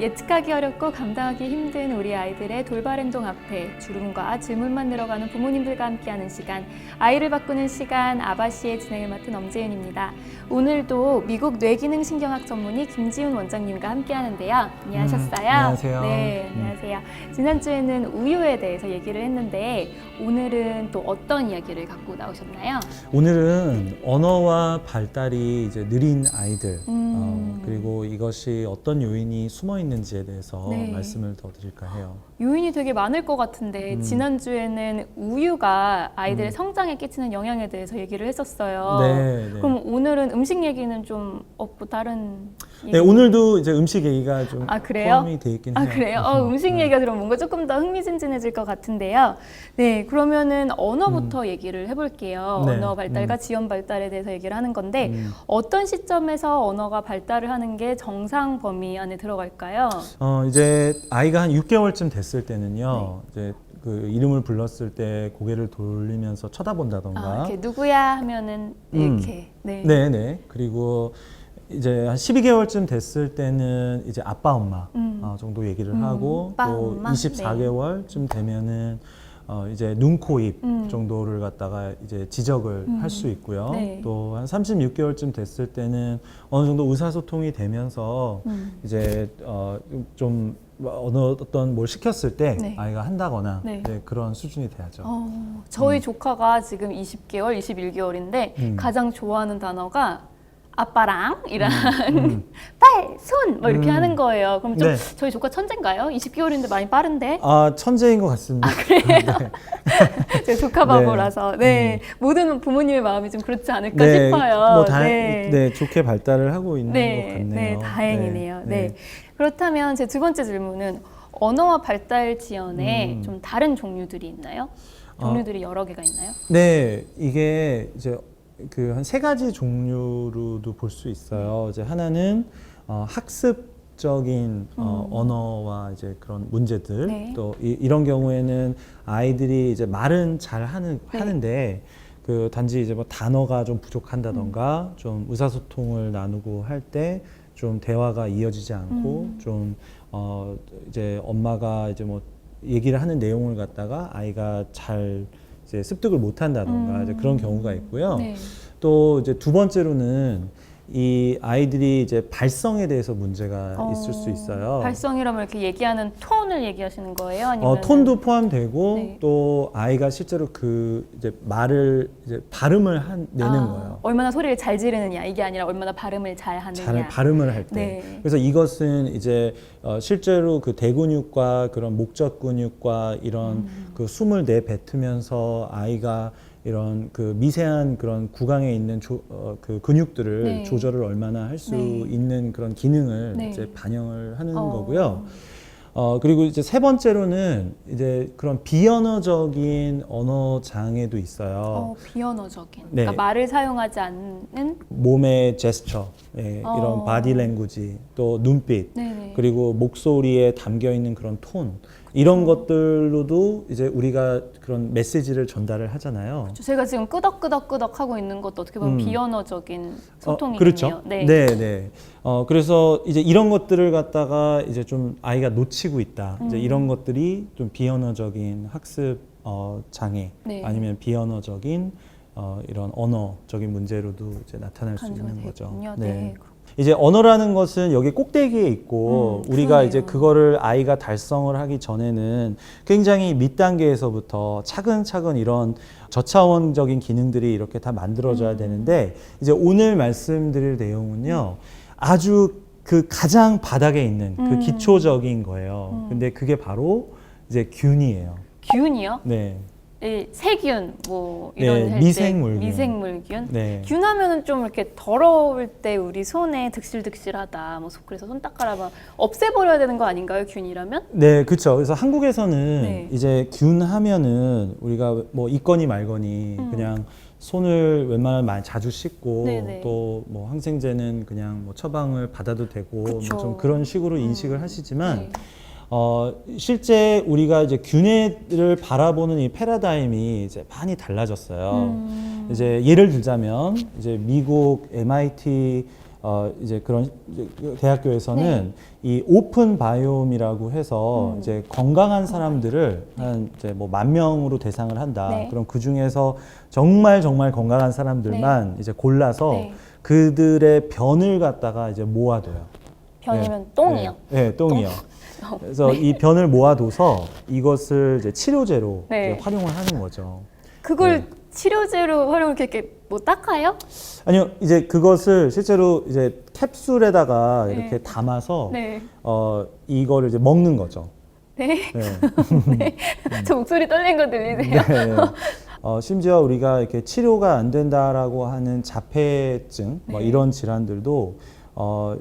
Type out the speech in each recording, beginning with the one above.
예측하기 어렵고 감당하기 힘든 우리 아이들의 돌발 행동 앞에 주름과 질문만 늘어가는 부모님들과 함께하는 시간, 아이를 바꾸는 시간, 아바시의 진행을 맡은 엄재윤입니다. 오늘도 미국 뇌기능신경학 전문의 김지훈 원장님과 함께하는데요. 안녕하셨어요? 안녕하세요. 네, 안녕하세요. 지난주에는 우유에 대해서 얘기를 했는데 오늘은 또 어떤 이야기를 갖고 나오셨나요? 오늘은 언어와 발달이 이제 느린 아이들, 그리고 이것이 어떤 요인이 숨어 있는지에 대해서 네. 말씀을 더 드릴까 해요. 요인이 되게 많을 것 같은데 지난주에는 우유가 아이들의 성장에 끼치는 영향에 대해서 얘기를 했었어요. 네, 네. 그럼 오늘은 음식 얘기는 좀 없고 다른 네, 오늘도 이제 음식 얘기가 좀 그래요? 포함이 돼 있긴 해요. 그래요? 음식 얘기가 들어면 뭔가 조금 더 흥미진진해질 것 같은데요. 네, 그러면은 언어부터 얘기를 해볼게요. 네, 언어 발달과 지연 발달에 대해서 얘기를 하는 건데 어떤 시점에서 언어가 발달을 하는 게 정상 범위 안에 들어갈까요? 이제 아이가 한 6개월쯤 됐을 때는요, 이제 그 이름을 불렀을 때 고개를 돌리면서 쳐다본다던가. 이렇게 누구야 하면은 이렇게. 네. 네. 그리고 이제 한 12개월쯤 됐을 때는 이제 아빠 엄마 정도 얘기를 하고 아빠, 또 엄마? 24개월쯤 되면은 이제 눈, 코, 입 정도를 갖다가 이제 지적을 할 수 있고요. 네. 또 한 36개월쯤 됐을 때는 어느 정도 의사소통이 되면서 이제 좀 어떤 뭘 시켰을 때 네. 아이가 한다거나 네. 이제 그런 수준이 돼야죠. 저희 조카가 지금 20개월, 21개월인데 가장 좋아하는 단어가 아빠랑 이랑 팔, 손 뭐 이렇게 하는 거예요. 그럼 좀 네. 저희 조카 천재인가요? 20개월인데 많이 빠른데? 천재인 것 같습니다. 그래요? 제가 조카 바보라서 모든 부모님의 마음이 좀 그렇지 않을까 싶어요. 네, 좋게 발달을 하고 있는 것 같네요. 네, 다행이네요. 네. 그렇다면 제 두 번째 질문은 언어와 발달 지연에 좀 다른 종류들이 있나요? 종류들이 여러 개가 있나요? 네, 이게 이제 그 한 세 가지 종류로도 볼 수 있어요. 이제 하나는 학습적인 언어와 이제 그런 문제들. 네. 또 이런 경우에는 아이들이 이제 말은 잘 하는데 그 단지 이제 뭐 단어가 좀 부족한다던가 좀 의사소통을 나누고 할 때 좀 대화가 이어지지 않고 좀 이제 엄마가 이제 뭐 얘기를 하는 내용을 갖다가 아이가 잘 이제 습득을 못 한다던가 이제 그런 경우가 있고요. 네. 또 이제 두 번째로는 이 아이들이 이제 발성에 대해서 문제가 있을 수 있어요. 발성이라면 이렇게 얘기하는 톤을 얘기하시는 거예요? 아니면 톤도 포함되고 네. 또 아이가 실제로 그 이제 말을 이제 발음을 내는 거예요. 얼마나 소리를 잘 지르느냐 이게 아니라 얼마나 발음을 잘 하느냐. 잘 발음을 할 때. 네. 그래서 이것은 이제 실제로 그 대근육과 그런 목젖 근육과 이런 그 숨을 내뱉으면서 아이가 이런 그 미세한 그런 구강에 있는 그 근육들을 네. 조절을 얼마나 할 수 네. 있는 그런 기능을 네. 이제 반영을 하는 거고요. 그리고 이제 세 번째로는 이제 그런 비언어적인 언어 장애도 있어요. 비언어적인. 네. 그러니까 말을 사용하지 않는. 몸의 제스처, 이런 바디 랭귀지, 또 눈빛, 네네. 그리고 목소리에 담겨 있는 그런 톤, 이런 것들로도 이제 우리가 그런 메시지를 전달을 하잖아요. 제가 지금 끄덕끄덕끄덕 하고 있는 것도 어떻게 보면 비언어적인 소통이네요. 그렇죠. 네. 네. 그래서 이제 이런 것들을 갖다가 이제 좀 아이가 놓치고 있다. 이제 이런 것들이 좀 비언어적인 학습 장애, 네. 아니면 비언어적인 이런 언어적인 문제로도 이제 나타날 수 간주가 있는 거죠. 되겠군요. 네. 이제 언어라는 것은 여기 꼭대기에 있고 우리가 그러네요. 이제 그거를 아이가 달성을 하기 전에는 굉장히 밑단계에서부터 차근차근 이런 저차원적인 기능들이 이렇게 다 만들어져야 되는데 이제 오늘 말씀드릴 내용은요 아주 그 가장 바닥에 있는 그 기초적인 거예요. 근데 그게 바로 이제 균이에요. 균이요? 네. 세균 뭐 이런 네, 할 미생물균. 때 미생물균. 네. 균 하면은 좀 이렇게 더러울 때 우리 손에 득실득실하다. 뭐 그래서 손 닦아라 막 없애버려야 되는 거 아닌가요? 균이라면? 네, 그렇죠. 그래서 한국에서는 네. 이제 균 하면은 우리가 뭐 있거니 말거니 그냥 손을 웬만하면 많이 자주 씻고 네네. 또 뭐 항생제는 그냥 뭐 처방을 받아도 되고 뭐 그쵸. 좀 그런 식으로 인식을 하시지만 네. 실제 우리가 이제 균해를 바라보는 이 패러다임이 이제 많이 달라졌어요. 이제 예를 들자면 이제 미국 MIT 이제 그런 대학교에서는 이 오픈 바이옴이라고 해서 이제 건강한 사람들을 한 이제 뭐 10,000명으로 대상을 한다. 네. 그럼 그 중에서 정말 건강한 사람들만 이제 골라서 네. 그들의 변을 갖다가 이제 모아둬요. 변이면 똥이요. 네, 똥이요. 그래서 이 변을 모아둬서 이것을 이제 치료제로 네. 이제 활용을 하는 거죠. 그걸 네. 치료제로 활용을 이렇게 뭐 닦아요? 아니요, 이제 그것을 실제로 이제 캡슐에다가 네. 이렇게 담아서 네. 이거를 이제 먹는 거죠. 네. 네. 저 목소리 떨리는 거 들리세요? 네. 심지어 우리가 이렇게 치료가 안 된다라고 하는 자폐증 뭐 네. 이런 질환들도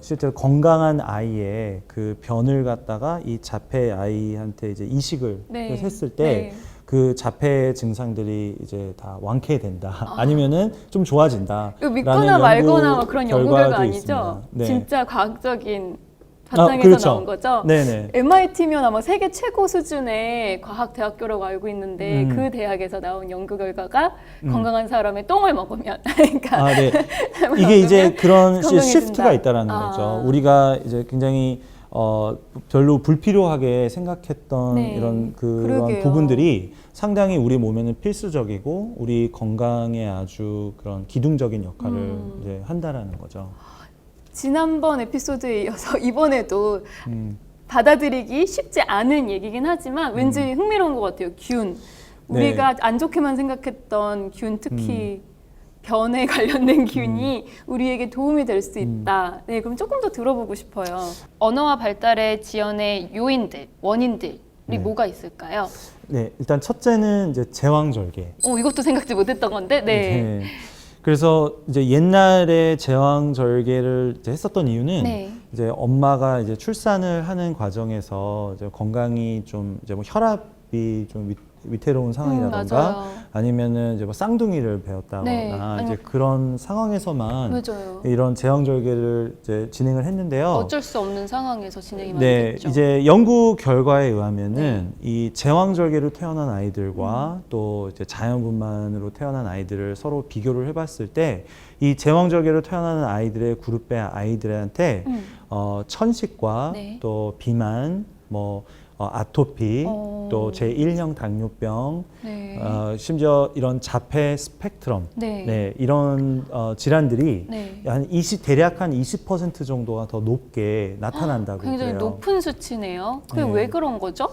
실제로 건강한 아이의 그 변을 갖다가 이 자폐 아이한테 이제 이식을 네. 했을 때 네. 그 자폐 증상들이 이제 다 완쾌된다. 아니면은 좀 좋아진다. 이거 믿거나 말거나 막 그런 연구 결과 아니죠? 있습니다. 네. 진짜 과학적인 바탕에서 그렇죠. 나온 거죠? 네네. MIT면 아마 세계 최고 수준의 과학 대학교라고 알고 있는데 그 대학에서 나온 연구 결과가 건강한 사람의 똥을 먹으면 그러니까 네. 이게 이제 그런 건강해진다. 시프트가 있다라는 거죠. 우리가 이제 굉장히 별로 불필요하게 생각했던 네. 이런 그런 그러게요. 부분들이 상당히 우리 몸에는 필수적이고 우리 건강에 아주 그런 기둥적인 역할을 이제 한다라는 거죠. 지난번 에피소드에 이어서 이번에도 음. 받아들이기 쉽지 않은 얘기긴 하지만 왠지 흥미로운 것 같아요. 균. 네. 우리가 안 좋게만 생각했던 균, 특히 변에 관련된 균이 우리에게 도움이 될 수 있다. 네, 그럼 조금 더 들어보고 싶어요. 언어와 발달의 지연의 요인들, 원인들이 네. 뭐가 있을까요? 네, 일단 첫째는 이제 제왕절개. 이것도 생각지 못했던 건데, 네. 네. 그래서 이제 옛날에 제왕절개를 이제 했었던 이유는 네. 이제 엄마가 이제 출산을 하는 과정에서 이제 건강이 좀 이제 뭐 혈압이 좀 위태로운 상황이라던가 맞아요. 아니면은 이제 뭐 쌍둥이를 배웠다거나 네. 이제 아니면- 그런 상황에서만 맞아요. 이런 제왕절개를 이제 진행을 했는데요. 어쩔 수 없는 상황에서 진행이 많이 네, 됐죠. 이제 연구 결과에 의하면은 이 제왕절개로 태어난 아이들과 또 이제 자연분만으로 태어난 아이들을 서로 비교를 해봤을 때 이 제왕절개로 태어나는 아이들의 그룹의 아이들한테 천식과 네. 또 비만, 뭐 아토피, 또 제1형 당뇨병, 네. 심지어 이런 자폐 스펙트럼, 네. 네, 이런 질환들이 네. 대략 한 20% 정도가 더 높게 나타난다고 굉장히 그래요. 높은 수치네요. 그게 네. 왜 그런 거죠?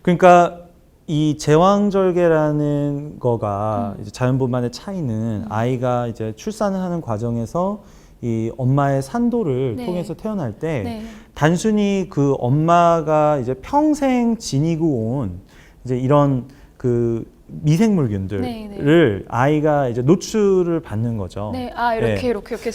그러니까 이 제왕절개라는 거가 이제 자연분만의 차이는 아이가 이제 출산을 하는 과정에서 이 엄마의 산도를 네. 통해서 태어날 때 네. 단순히 그 엄마가 이제 평생 지니고 온 이제 이런 그 미생물균들을 네, 아이가 이제 노출을 받는 거죠. 네, 이렇게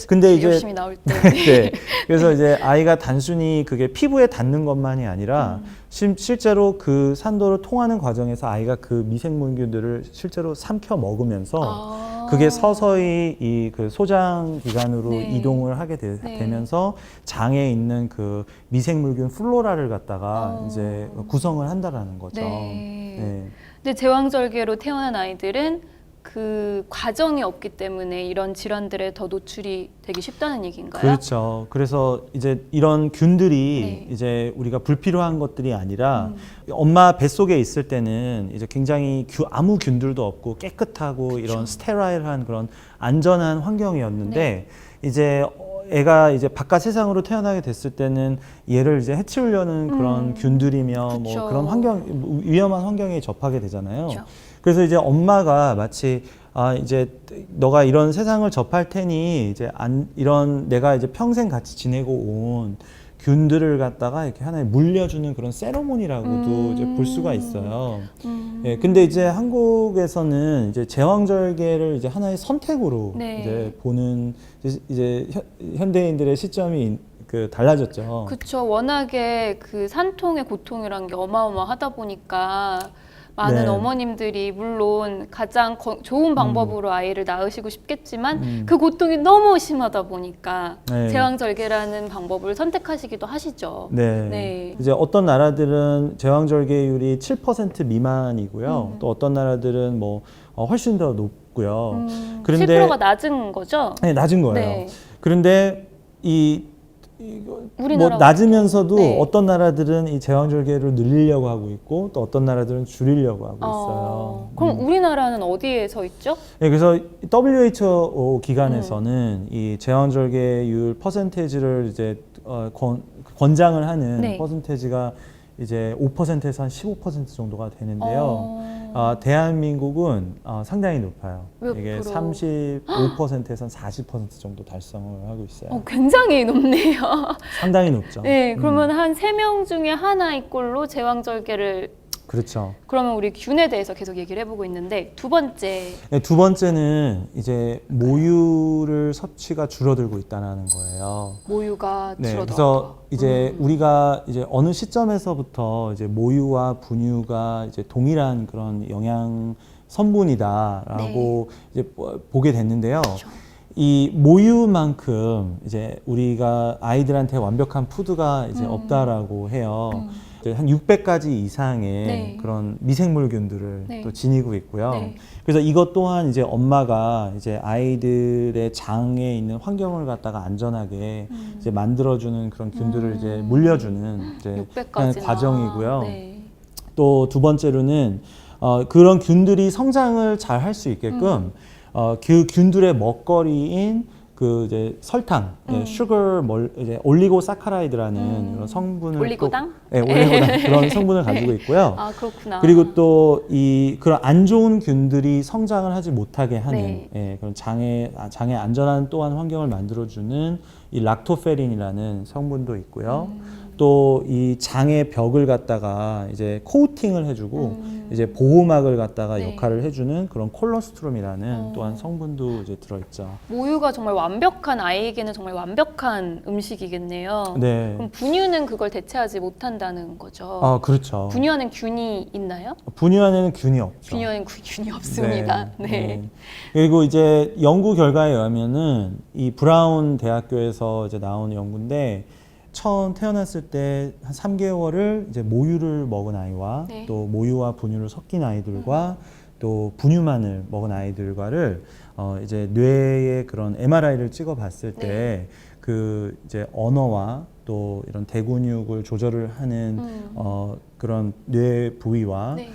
근데 이제- 열심히 나올 때. 네. 그래서 이제 아이가 단순히 그게 피부에 닿는 것만이 아니라 실제로 그 산도를 통하는 과정에서 아이가 그 미생물균들을 실제로 삼켜 먹으면서 그게 서서히 이 그 소장 기관으로 네. 이동을 하게 네. 되면서 장에 있는 그 미생물균 플로라를 갖다가 이제 구성을 한다라는 거죠. 네. 네. 근데 제왕절개로 태어난 아이들은 그 과정이 없기 때문에 이런 질환들에 더 노출이 되기 쉽다는 얘기인가요? 그렇죠. 그래서 이제 이런 균들이 네. 이제 우리가 불필요한 것들이 아니라 엄마 뱃속에 있을 때는 이제 굉장히 아무 균들도 없고 깨끗하고 이런 스테라일한 그런 안전한 환경이었는데 이제 애가 이제 바깥 세상으로 태어나게 됐을 때는 얘를 이제 해치우려는 그런 균들이며 그쵸. 뭐 그런 위험한 환경에 접하게 되잖아요. 그쵸. 그래서 이제 엄마가 마치 이제 너가 이런 세상을 접할 테니 이제 이런 내가 이제 평생 같이 지내고 온 균들을 갖다가 이렇게 하나에 물려주는 그런 세레모니라고도 이제 볼 수가 있어요. 예, 근데 이제 한국에서는 이제 제왕절개를 이제 하나의 선택으로 네. 이제 보는 이제 현대인들의 시점이 그 달라졌죠. 그렇죠. 워낙에 그 산통의 고통이란 게 어마어마하다 보니까 많은 네. 어머님들이 물론 가장 좋은 방법으로 아이를 낳으시고 싶겠지만 그 고통이 너무 심하다 보니까 네. 제왕절개라는 방법을 선택하시기도 하시죠. 네. 네. 이제 어떤 나라들은 제왕절개율이 7% 미만이고요. 또 어떤 나라들은 뭐 훨씬 더 높고요. 그런데 7%가 낮은 거죠? 네, 낮은 거예요. 네. 그런데 뭐 우리나라 낮으면서도 네. 어떤 나라들은 이 제왕절개를 늘리려고 하고 있고 또 어떤 나라들은 줄이려고 하고 있어요. 그럼 우리나라는 어디에 서 있죠? 네, 그래서 WHO 기관에서는 이 제왕절개율 퍼센테이지를 이제 권장을 하는 네. 퍼센테이지가 이제 5%에서 한 15% 정도가 되는데요. 대한민국은 상당히 높아요. 몇 이게 프로? 35%에서 한 40% 정도 달성을 하고 있어요. 굉장히 높네요. 상당히 높죠. 네, 그러면 한 3명 중에 하나의 꼴로 제왕절개를 그렇죠. 그러면 우리 균에 대해서 계속 얘기를 해보고 있는데 두 번째 네, 두 번째는 이제 모유를 섭취가 줄어들고 있다는 거예요. 모유가 네, 줄어들었다. 그래서 이제 우리가 이제 어느 시점에서부터 이제 모유와 분유가 이제 동일한 그런 영양 성분이다라고 이제 보게 됐는데요. 그렇죠. 이 모유만큼 이제 우리가 아이들한테 완벽한 푸드가 이제 없다라고 해요. 이제 한 600가지 이상의 네. 그런 미생물균들을 네. 또 지니고 있고요. 네. 그래서 이것 또한 이제 엄마가 이제 아이들의 장에 있는 환경을 갖다가 안전하게 이제 만들어주는 그런 균들을 이제 물려주는 이제 600가지나. 과정이고요. 네. 또 두 번째로는 그런 균들이 성장을 잘 할 수 있게끔 그 균들의 먹거리인 그 이제 설탕, 슈거 이제 올리고사카라이드라는 이런 성분을 올리고당? 네, 올리고당 그런 성분을 가지고 있고요. 아 그렇구나. 그리고 또 이 그런 안 좋은 균들이 성장을 하지 못하게 하는 네. 예, 그런 장에 안전한 또한 환경을 만들어주는 이 락토페린이라는 성분도 있고요. 또 이 장의 벽을 갖다가 이제 코우팅을 해주고 이제 보호막을 갖다가 네. 역할을 해주는 그런 콜로스트롬이라는 또한 성분도 이제 들어있죠. 모유가 정말 완벽한 아이에게는 정말 완벽한 음식이겠네요. 네. 그럼 분유는 그걸 대체하지 못한다는 거죠. 아 그렇죠. 분유 안엔 균이 있나요? 분유 안에는 균이 없죠. 분유 안엔 균이 없습니다. 네. 그리고 이제 연구 결과에 의하면은 이 브라운 대학교에서 이제 나온 연구인데 처음 태어났을 때 한 3개월을 이제 모유를 먹은 아이와 네. 또 모유와 분유를 섞인 아이들과 또 분유만을 먹은 아이들과를 이제 뇌의 그런 MRI를 찍어봤을 때 그 이제 언어와 또 이런 대근육을 조절을 하는 그런 뇌 부위와 네.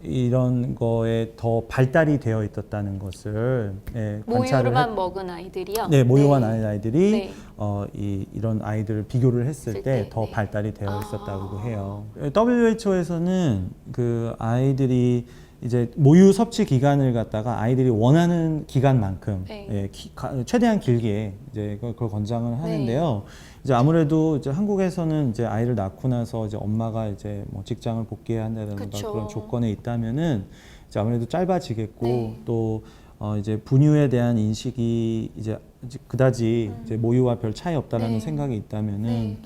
이런 거에 더 발달이 되어 있었다는 것을 관찰을 모유만 먹은 아이들이요? 네, 모유와 아이들이 네. 이런 아이들을 비교를 했을 때 더 네. 발달이 되어 있었다고 해요. WHO에서는 그 아이들이 이제 모유 섭취 기간을 갖다가 아이들이 원하는 기간만큼 네. 최대한 길게 이제 그걸 권장을 하는데요. 이제 아무래도 이제 한국에서는 이제 아이를 낳고 나서 이제 엄마가 이제 뭐 직장을 복귀해야 한다든가 그쵸. 그런 조건에 있다면은 이제 아무래도 짧아지겠고 네. 또 이제 분유에 대한 인식이 이제 그다지 이제 모유와 별 차이 없다라는 네. 생각이 있다면은 네.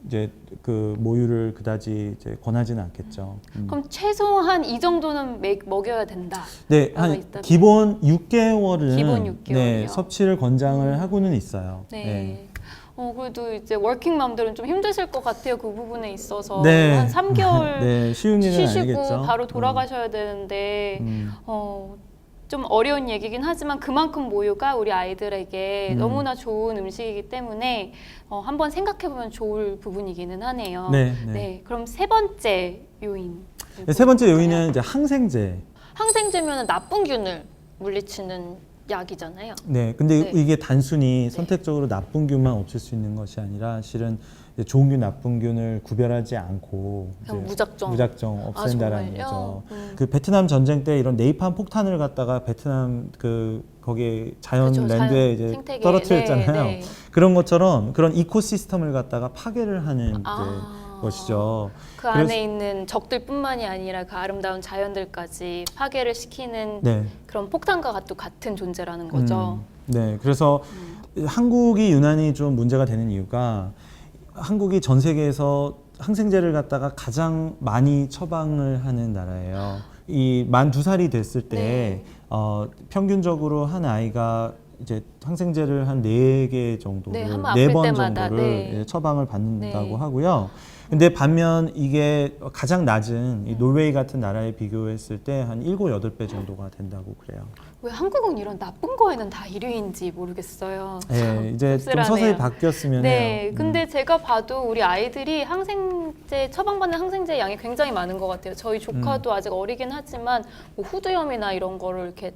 이제 그 모유를 그다지 이제 권하지는 않겠죠. 그럼 최소한 이 정도는 먹여야 된다. 네, 나가 한 있다면. 기본 6개월은 기본 6개월이요? 네, 섭취를 권장을 하고는 있어요. 네. 그래도 이제 워킹맘들은 좀 힘드실 것 같아요. 그 부분에 있어서 네. 한 3개월 네, 쉬운 일은 쉬시고 아니겠죠. 바로 돌아가셔야 되는데 좀 어려운 얘기긴 하지만 그만큼 모유가 우리 아이들에게 너무나 좋은 음식이기 때문에 한번 생각해보면 좋을 부분이기는 하네요. 네, 네. 네, 그럼 세 번째 요인. 네, 세 번째 요인은 이제 항생제. 항생제면은 나쁜 균을 물리치는 약이잖아요. 네, 근데 네. 이게 단순히 선택적으로 나쁜 균만 없앨 수 있는 것이 아니라 실은 이제 좋은 균, 나쁜 균을 구별하지 않고 그냥 이제 무작정. 없앤다라는 정말요? 거죠. 그 베트남 전쟁 때 이런 네이팜 폭탄을 갖다가 베트남 거기 자연 그렇죠, 랜드에 자연 이제 생태계. 떨어뜨렸잖아요. 네, 네. 그런 것처럼 그런 이코시스템을 갖다가 파괴를 하는 이제 것이죠. 그 안에 있는 적들뿐만이 아니라 그 아름다운 자연들까지 파괴를 시키는 네. 그런 폭탄과 또 같은 존재라는 거죠. 네, 그래서 한국이 유난히 좀 문제가 되는 이유가 한국이 전 세계에서 항생제를 갖다가 가장 많이 처방을 하는 나라예요. 이 만 2살이 됐을 때 네. 평균적으로 한 아이가 이제 항생제를 한 4개 정도를 네, 한번 아플 4번 때마다, 정도를 네. 처방을 받는다고 네. 하고요. 근데 반면 이게 가장 낮은 이 노르웨이 같은 나라에 비교했을 때 한 7, 8배 정도가 된다고 그래요. 왜 한국은 이런 나쁜 거에는 다 1위인지 모르겠어요. 네, 이제 좀 씁쓸하네요. 서서히 바뀌었으면 네, 해요. 근데 제가 봐도 우리 아이들이 항생제 처방받는 항생제 양이 굉장히 많은 것 같아요. 저희 조카도 아직 어리긴 하지만 뭐 후두염이나 이런 거를 이렇게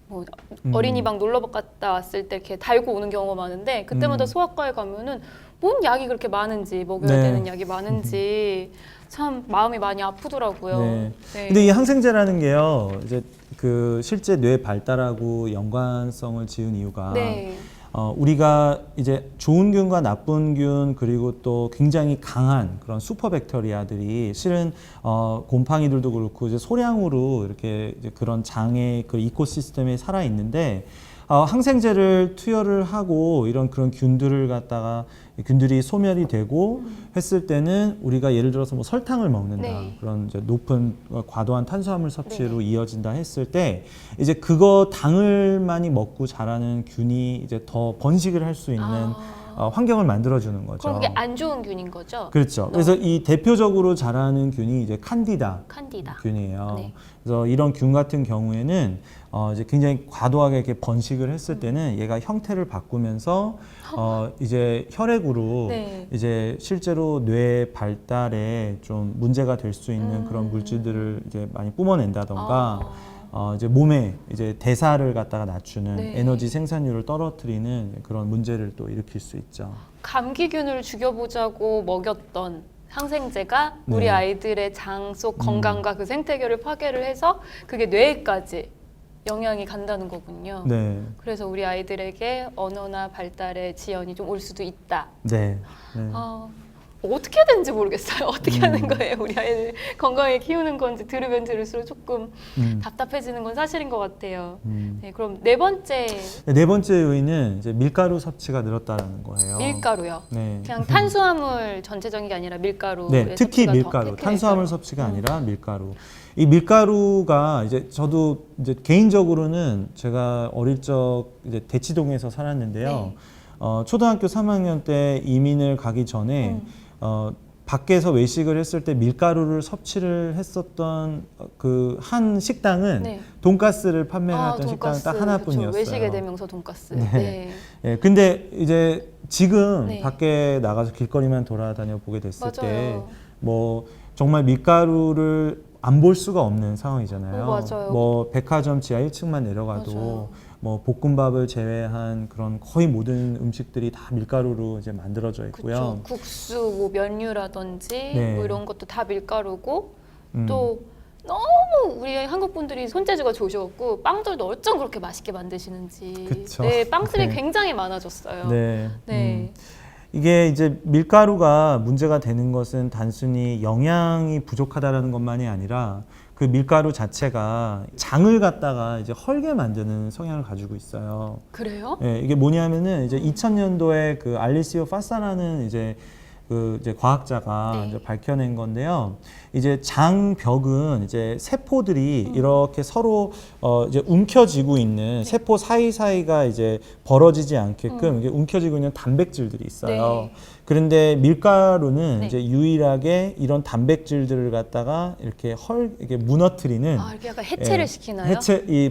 뭐 어린이방 놀러 갔다 왔을 때 이렇게 달고 오는 경우가 많은데 그때마다 소아과에 가면은 뭔 약이 그렇게 많은지 먹여야 네. 되는 약이 많은지 참 마음이 많이 아프더라고요. 네. 네. 근데 이 항생제라는 게요, 이제 그 실제 뇌 발달하고 연관성을 지은 이유가 네. 우리가 이제 좋은 균과 나쁜 균 그리고 또 굉장히 강한 그런 슈퍼백테리아들이 실은 곰팡이들도 그렇고 이제 소량으로 이렇게 이제 그런 장의 그 이코시스템에 살아 있는데 항생제를 투여를 하고 이런 그런 균들을 갖다가 균들이 소멸이 되고 했을 때는 우리가 예를 들어서 뭐 설탕을 먹는다 네. 그런 이제 높은 과도한 탄수화물 섭취로 네. 이어진다 했을 때 이제 그거 당을 많이 먹고 자라는 균이 이제 더 번식을 할 수 있는 환경을 만들어주는 거죠. 그럼 그게 안 좋은 균인 거죠? 그렇죠. 그래서 이 대표적으로 자라는 균이 이제 칸디다 칸디다. 균이에요. 네. 그래서 이런 균 같은 경우에는 이제 굉장히 과도하게 이렇게 번식을 했을 때는 얘가 형태를 바꾸면서 이제 혈액으로 네. 이제 실제로 뇌 발달에 좀 문제가 될 수 있는 그런 물질들을 이제 많이 뿜어낸다던가 이제 몸에 이제 대사를 갖다가 낮추는 네. 에너지 생산율을 떨어뜨리는 그런 문제를 또 일으킬 수 있죠. 감기균을 죽여보자고 먹였던 항생제가 네. 우리 아이들의 장 속 건강과 그 생태계를 파괴를 해서 그게 뇌에까지 영향이 간다는 거군요. 네, 그래서 우리 아이들에게 언어나 발달에 지연이 좀 올 수도 있다. 네, 네. 어떻게 해야 되는지 모르겠어요. 어떻게 하는 거예요? 우리 아이를 건강하게 키우는 건지 들으면 들을수록 조금 답답해지는 건 사실인 것 같아요. 네, 그럼 네 번째 네 번째 요인은 이제 밀가루 섭취가 늘었다는 거예요. 밀가루요. 네. 그냥 탄수화물 전체적인 게 아니라 밀가루. 네, 특히 밀가루, 탄수화물 섭취가 아니라 밀가루. 이 밀가루가 이제 저도 이제 개인적으로는 제가 어릴 적 이제 대치동에서 살았는데요. 네. 초등학교 3학년 때 이민을 가기 전에 밖에서 외식을 했을 때 밀가루를 섭취를 했었던 그 한 식당은 네. 돈가스를 판매했던 식당 돈가스, 딱 하나뿐이었어요. 그쵸. 외식의 대명사 돈가스. 네. 네. 예, 근데 이제 지금 네. 밖에 나가서 길거리만 돌아다녀 보게 됐을 때 맞아요. 뭐 정말 밀가루를 안 볼 수가 없는 상황이잖아요. 맞아요. 뭐 백화점 지하 1층만 내려가도 맞아요. 뭐 볶음밥을 제외한 그런 거의 모든 음식들이 다 밀가루로 이제 만들어져 있고요. 그쵸. 국수, 뭐 면류라든지 네. 뭐 이런 것도 다 밀가루고 음. 또 너무 우리 한국 분들이 손재주가 좋으셔갖고 빵들도 어쩜 그렇게 맛있게 만드시는지. 그쵸. 네, 빵들이 네. 굉장히 많아졌어요. 네. 네. 이게 이제 밀가루가 문제가 되는 것은 단순히 영양이 부족하다라는 것만이 아니라 그 밀가루 자체가 장을 갖다가 이제 헐게 만드는 성향을 가지고 있어요. 그래요? 예, 이게 뭐냐면은 이제 2000년도에 그 알리시오 파사라는 이제 그 이제 과학자가 네. 이제 밝혀낸 건데요. 이제 장벽은 이제 세포들이 이렇게 서로 이제 움켜쥐고 있는 세포 사이사이가 이제 벌어지지 않게끔 이게 움켜쥐고 있는 단백질들이 있어요. 네. 그런데 밀가루는 네. 이제 유일하게 이런 단백질들을 갖다가 이렇게 이렇게 무너뜨리는 이렇게 약간 해체를 예, 시키나요?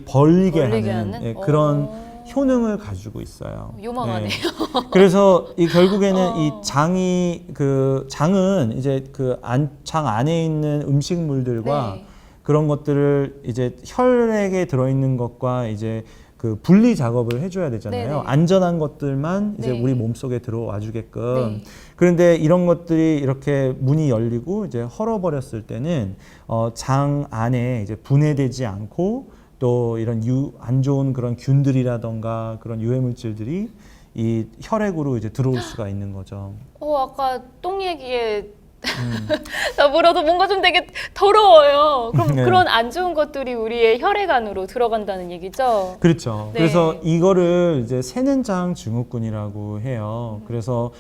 벌리게 벌리게 하는 하는? 예, 그런 효능을 가지고 있어요. 요망하네요. 그래서 이 결국에는 이 장은 이제 그 장 안에 있는 음식물들과 네. 그런 것들을 이제 혈액에 들어있는 것과 이제 그 분리 작업을 해줘야 되잖아요. 네네. 안전한 것들만 이제 네. 우리 몸속에 들어와 주게끔. 네. 그런데 이런 것들이 이렇게 문이 열리고 이제 헐어버렸을 때는 장 안에 이제 분해되지 않고 또 이런 안 좋은 그런 균들이라던가 그런 유해 물질들이 이 혈액으로 이제 들어올 수가 있는 거죠. 아까 똥 얘기에 더불어도 뭔가 좀 되게 더러워요. 그럼 네. 그런 안 좋은 것들이 우리의 혈액 안으로 들어간다는 얘기죠? 그렇죠. 네. 그래서 이거를 이제 세는장 증후군이라고 해요. 그래서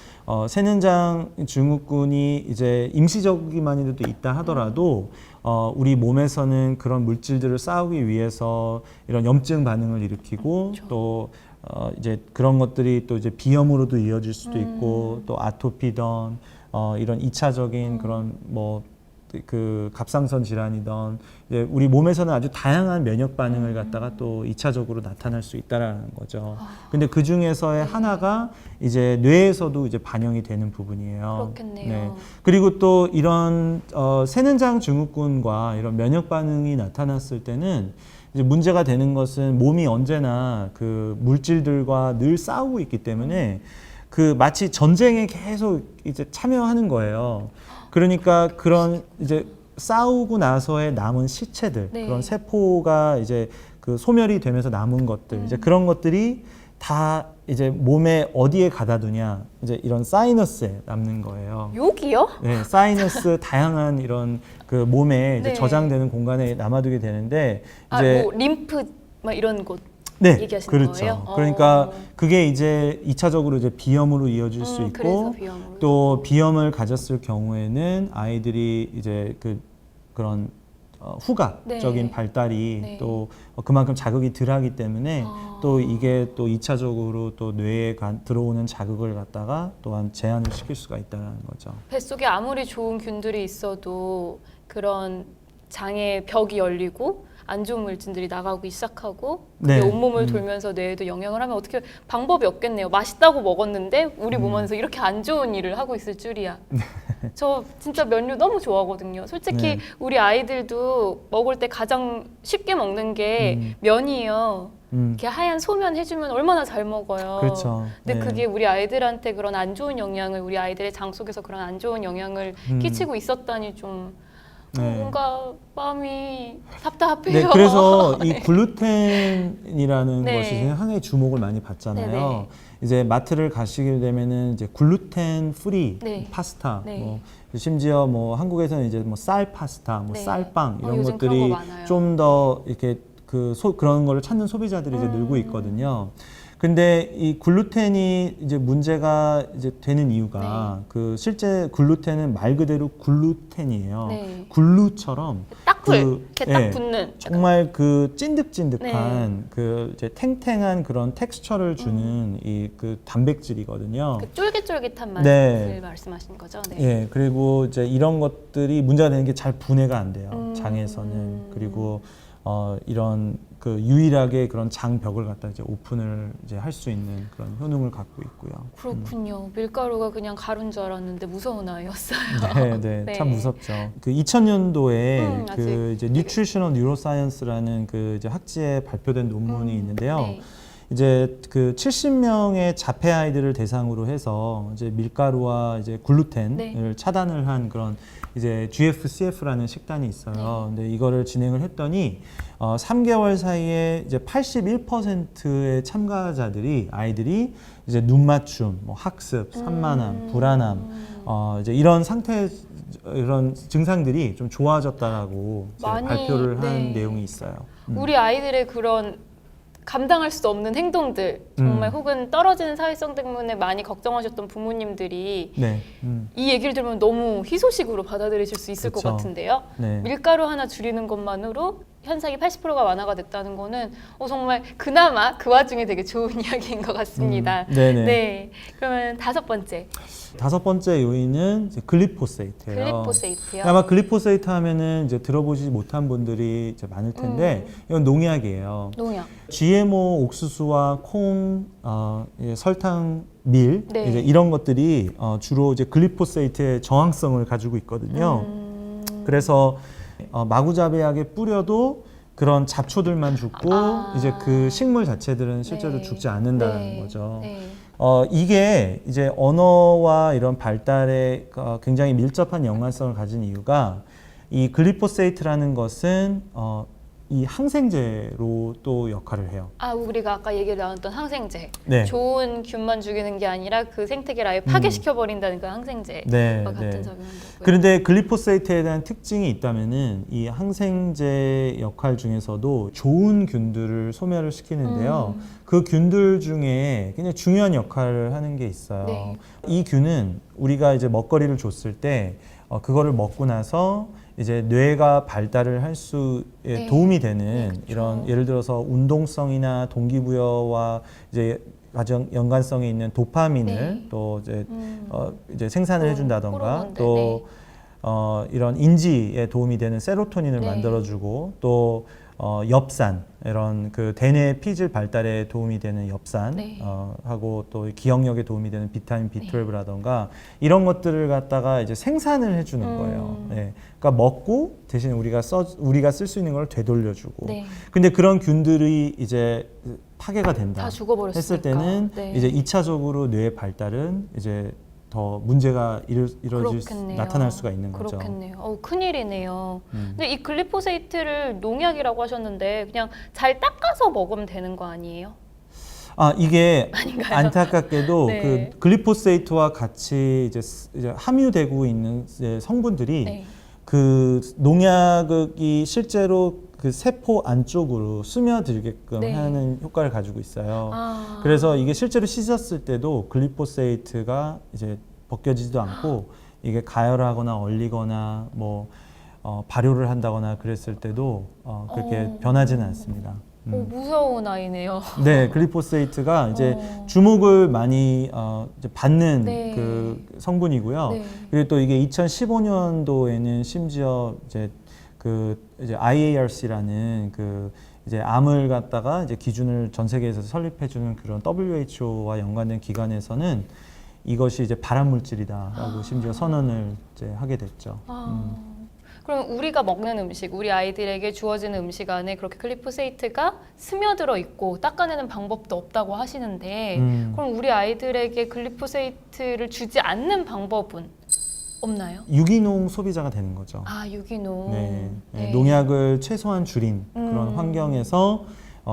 세는장 증후군이 이제 임시적이만이라도 있다 하더라도 우리 몸에서는 그런 물질들을 쌓기 위해서 이런 염증 반응을 일으키고 그렇죠. 또 이제 그런 것들이 또 이제 비염으로도 이어질 수도 있고 또 아토피던 이런 2차적인 그런 뭐 그 갑상선 질환이던 이제 우리 몸에서는 아주 다양한 면역 반응을 갖다가 또 2차적으로 나타날 수 있다라는 거죠. 근데 그 중에서의 하나가 이제 뇌에서도 이제 반영이 되는 부분이에요. 그렇겠네요. 그리고 또 이런 세는장 증후군과 이런 면역 반응이 나타났을 때는 이제 문제가 되는 것은 몸이 언제나 그 물질들과 늘 싸우고 있기 때문에 그 마치 전쟁에 계속 이제 참여하는 거예요. 그러니까 그런 이제 싸우고 나서의 남은 시체들, 네. 그런 세포가 이제 그 소멸이 되면서 남은 것들, 이제 그런 것들이 다 이제 몸에 어디에 가다 두냐, 이제 이런 사이너스에 남는 거예요. 여기요? 네, 사이너스 다양한 이런 그 몸에 이제 네. 저장되는 공간에 남아두게 되는데 이제 뭐 림프 막 이런 곳 네, 얘기하시는 그렇죠. 거예요? 그러니까 그게 이제 2차적으로 이제 비염으로 이어질 수 그래서 있고 비염으로. 또 비염을 가졌을 경우에는 아이들이 이제 그런 후각적인 네. 발달이 네. 또 그만큼 자극이 덜하기 때문에 또 이게 또 2차적으로 또 뇌에 들어오는 자극을 갖다가 또한 제한을 시킬 수가 있다는 거죠. 뱃속에 아무리 좋은 균들이 있어도 그런 장의 벽이 열리고 안 좋은 물질들이 나가기 시작하고 그게 네. 온몸을 돌면서 뇌에도 영향을 하면 어떻게 방법이 없겠네요. 맛있다고 먹었는데 우리 몸 안에서 이렇게 안 좋은 일을 하고 있을 줄이야. 저 진짜 면류 너무 좋아하거든요. 솔직히 네. 우리 아이들도 먹을 때 가장 쉽게 먹는 게 면이에요. 이렇게 하얀 소면 해주면 얼마나 잘 먹어요. 그렇죠. 근데 네. 그게 우리 아이들한테 그런 안 좋은 영향을 우리 아이들의 장 속에서 그런 안 좋은 영향을 끼치고 있었다니 좀 네. 뭔가 마음이 답답해요. 네, 그래서 이 글루텐이라는 네. 것이 상당히 주목을 많이 받잖아요. 네네. 이제 마트를 가시게 되면은 이제 글루텐 프리 네. 파스타, 네. 뭐 심지어 뭐 한국에서는 이제 뭐 쌀 파스타, 뭐 네. 쌀빵 이런 요즘 그런 것들이 거 많아요. 좀 더 이렇게 그런 거를 찾는 소비자들이 이제 늘고 있거든요. 근데 이 글루텐이 이제 문제가 이제 되는 이유가 그 실제 글루텐은 말 그대로 글루텐이에요. 네. 글루처럼 딱풀 이렇게 딱 예, 붙는 정말 그 찐득찐득한 그 이제 탱탱한 그런 텍스처를 주는 이 그 단백질이거든요. 그 쫄깃쫄깃한 네. 맛을 말씀하시는 거죠? 네. 예, 그리고 이제 이런 것들이 문제가 되는 게 잘 분해가 안 돼요. 장에서는. 그리고 이런 그 유일하게 그런 장벽을 갖다 이제 오픈을 이제 할 수 있는 그런 효능을 갖고 있고요. 그렇군요. 밀가루가 그냥 가루인 줄 알았는데 무서운 아이였어요. 네, 네, 네. 참 무섭죠. 그 2000년도에 아직 그 이제 뉴트리셔널 뉴로사이언스라는 그 이제 학지에 발표된 논문이 있는데요. 네. 이제 그 70명의 자폐 아이들을 대상으로 해서 이제 밀가루와 이제 글루텐을 네. 차단을 한 그런 이제 GFCF라는 식단이 있어요. 근데 이거를 진행을 했더니 3개월 사이에 이제 81%의 참가자들이 아이들이 이제 눈 맞춤, 뭐 학습, 산만함, 불안함, 이제 이런 상태 이런 증상들이 좀 좋아졌다라고 이제 많이, 발표를 한 네. 내용이 있어요. 우리 아이들의 그런 감당할 수 없는 행동들 정말 혹은 떨어지는 사회성 때문에 많이 걱정하셨던 부모님들이 네. 이 얘기를 들으면 너무 희소식으로 받아들이실 수 있을 것 그쵸. 같은데요. 네. 밀가루 하나 줄이는 것만으로 현상이 80%가 완화가 됐다는 거는 정말 그나마 그 와중에 되게 좋은 이야기인 것 같습니다. 네네. 네. 그러면 5번째 다섯 번째 요인은 이제 글리포세이트예요. 글리포세이트요. 아마 글리포세이트 하면은 이제 들어보지 못한 분들이 이제 많을 텐데 이건 농약이에요. 농약. GMO 옥수수와 콩, 설탕, 밀 네. 이제 이런 것들이 주로 이제 글리포세이트의 저항성을 가지고 있거든요. 그래서 마구잡이하게 뿌려도 그런 잡초들만 죽고 이제 그 식물 자체들은 실제로 네. 죽지 않는다는 네. 거죠. 네. 이게 이제 언어와 이런 발달에 굉장히 밀접한 연관성을 가진 이유가 이 글리포세이트라는 것은 이 항생제로 또 역할을 해요. 우리가 아까 얘기를 나눴던 항생제. 네. 좋은 균만 죽이는 게 아니라 그 생태계를 아예 파괴시켜 버린다는 그 항생제와 네, 같은 네. 작용을 한다고요. 그런데 글리포세이트에 대한 특징이 있다면은 이 항생제 역할 중에서도 좋은 균들을 소멸을 시키는데요. 그 균들 중에 굉장히 중요한 역할을 하는 게 있어요. 네. 이 균은 우리가 이제 먹거리를 줬을 때 그거를 먹고 나서 이제 뇌가 발달을 할 수에 네. 도움이 되는 그쵸. 이런 예를 들어서 운동성이나 동기부여와 이제 연관성이 있는 도파민을 네. 또 이제 생산을 해준다던가 호르몬들, 또 이런 인지에 도움이 되는 세로토닌을 네. 만들어주고 또 엽산 이런 그 대뇌 피질 발달에 도움이 되는 엽산 네. 하고 또 기억력에 도움이 되는 비타민 B12라던가 이런 것들을 갖다가 이제 생산을 해주는 거예요. 네. 그러니까 먹고 대신 우리가 쓸 수 있는 걸 되돌려주고. 네. 근데 그런 균들이 이제 파괴가 된다 다 죽어버렸으니까. 했을 때는 네. 이제 2차적으로 뇌의 발달은 이제 더 문제가 나타날 수가 있는 거죠. 그렇겠네요. 큰일이네요. 근데 이 글리포세이트를 농약이라고 하셨는데 그냥 잘 닦아서 먹으면 되는 거 아니에요? 이게 아닌가요? 안타깝게도 네. 그 글리포세이트와 같이 이제 함유되고 있는 이제 성분들이 네. 그 농약이 실제로 그 세포 안쪽으로 스며들게끔 네. 하는 효과를 가지고 있어요. 아. 그래서 이게 실제로 씻었을 때도 글리포세이트가 이제 벗겨지지도 않고 이게 가열하거나 얼리거나 뭐 발효를 한다거나 그랬을 때도 그렇게 변하지는 않습니다. 무서운 아이네요. 네, 글리포세이트가 이제 주목을 많이 이제 받는 네. 그 성분이고요. 네. 그리고 또 이게 2015년도에는 심지어 이제 IARC라는 그 이제 암을 갖다가 이제 기준을 전 세계에서 설립해주는 그런 WHO와 연관된 기관에서는 이것이 이제 발암 물질이다라고 심지어 선언을 이제 하게 됐죠. 그럼 우리가 먹는 음식, 우리 아이들에게 주어지는 음식 안에 그렇게 글리포세이트가 스며들어 있고 닦아내는 방법도 없다고 하시는데 그럼 우리 아이들에게 글리포세이트를 주지 않는 방법은 없나요? 유기농 소비자가 되는 거죠. 유기농. 네, 네. 농약을 최소한 줄인 그런 환경에서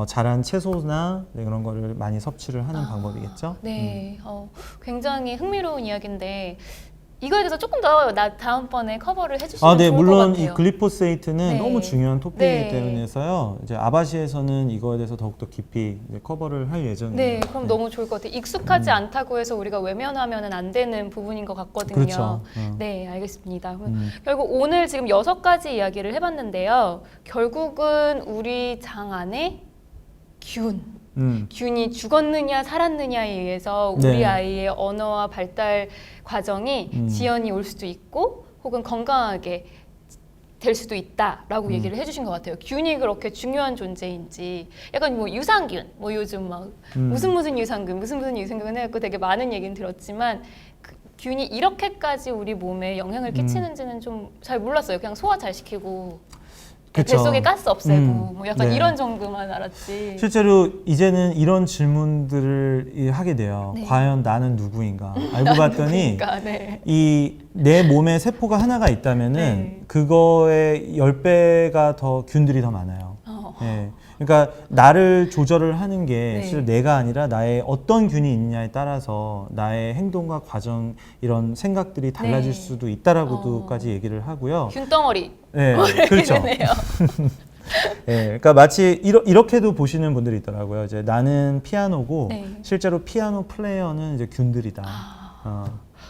자란 채소나 그런 거를 많이 섭취를 하는 방법이겠죠. 네, 굉장히 흥미로운 이야기인데 이거에 대해서 조금 더 다음번에 커버를 해주시면 네, 좋을 물론 것 같아요. 이 글리포세이트는 네. 너무 중요한 토픽이기 네. 때문에서요. 이제 아바시에서는 이거에 대해서 더욱더 깊이 이제 커버를 할 예정입니다. 네, 그럼 너무 좋을 것 같아요. 익숙하지 않다고 해서 우리가 외면하면 안 되는 부분인 것 같거든요. 그렇죠. 네, 알겠습니다. 그럼 결국 오늘 지금 6가지 이야기를 해봤는데요. 결국은 우리 장 안에 균이 죽었느냐 살았느냐에 의해서 우리 네. 아이의 언어와 발달 과정이 지연이 올 수도 있고 혹은 건강하게 될 수도 있다라고 얘기를 해주신 것 같아요. 균이 그렇게 중요한 존재인지 약간 뭐 유산균 뭐 요즘 막 무슨 유산균 해갖고 되게 많은 얘기는 들었지만 그 균이 이렇게까지 우리 몸에 영향을 끼치는지는 좀 잘 몰랐어요. 그냥 소화 잘 시키고 그쵸. 뱃속에 가스 없애고 뭐 약간 네. 이런 정도만 알았지. 실제로 이제는 이런 질문들을 하게 돼요. 네. 과연 나는 누구인가? 알고 봤더니 그러니까, 네. 이 내 몸에 세포가 하나가 있다면은 네. 그거의 10배가 더 균들이 더 많아요. 어. 네. 그러니까 나를 조절을 하는 게 네. 실제 내가 아니라 나의 어떤 균이 있느냐에 따라서 나의 행동과 과정 이런 생각들이 달라질 네. 수도 있다라고도까지 얘기를 하고요. 균덩어리. 네, 그렇죠. 되네요. 네, 그러니까 마치 이렇게도 보시는 분들이 있더라고요. 이제 나는 피아노고 네. 실제로 피아노 플레이어는 이제 균들이다.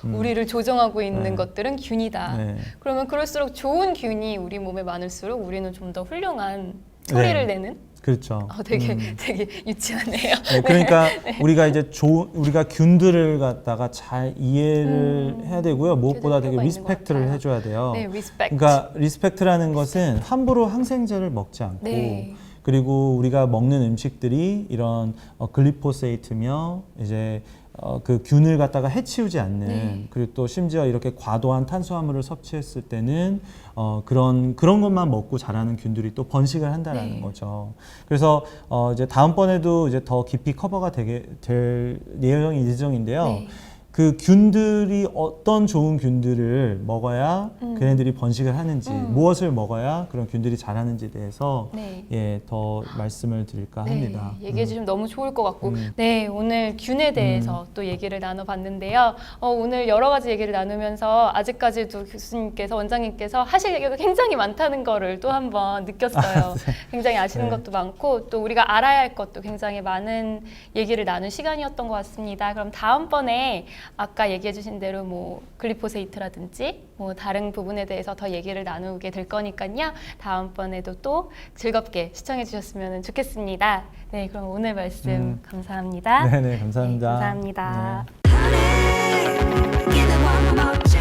우리를 조정하고 있는 네. 것들은 균이다. 네. 그러면 그럴수록 좋은 균이 우리 몸에 많을수록 우리는 좀 더 훌륭한 소리를 네. 내는. 그렇죠. 되게 유치하네요. 네, 그러니까 우리가 이제 우리가 균들을 갖다가 잘 이해를 해야 되고요. 무엇보다 되게 필요가 있는 것 리스펙트를 같아요. 해줘야 돼요. 네, 리스펙트. 그러니까 리스펙트라는 것은 함부로 항생제를 먹지 않고 네. 그리고 우리가 먹는 음식들이 이런 글리포세이트며 이제 그 균을 갖다가 해치우지 않는 네. 그리고 또 심지어 이렇게 과도한 탄수화물을 섭취했을 때는 그런 것만 먹고 자라는 균들이 또 번식을 한다라는 네. 거죠. 그래서 이제 다음번에도 이제 더 깊이 커버가 될 예정인데요. 네. 그 균들이 어떤 좋은 균들을 먹어야 걔네들이 번식을 하는지 무엇을 먹어야 그런 균들이 자라는지에 대해서 네. 예, 더 말씀을 드릴까 네, 합니다. 얘기해 주시면 너무 좋을 것 같고 네, 오늘 균에 대해서 또 얘기를 나눠봤는데요. 오늘 여러 가지 얘기를 나누면서 아직까지도 교수님께서 원장님께서 하실 얘기가 굉장히 많다는 거를 또 한번 느꼈어요. 굉장히 아시는 네. 것도 많고 또 우리가 알아야 할 것도 굉장히 많은 얘기를 나눈 시간이었던 것 같습니다. 그럼 다음번에 아까 얘기해 주신 대로 뭐 글리포세이트라든지 뭐 다른 부분에 대해서 더 얘기를 나누게 될 거니까요. 다음번에도 또 즐겁게 시청해 주셨으면 좋겠습니다. 네, 그럼 오늘 말씀 감사합니다. 네네, 감사합니다. 네, 감사합니다. 네. Honey, give it one more chance.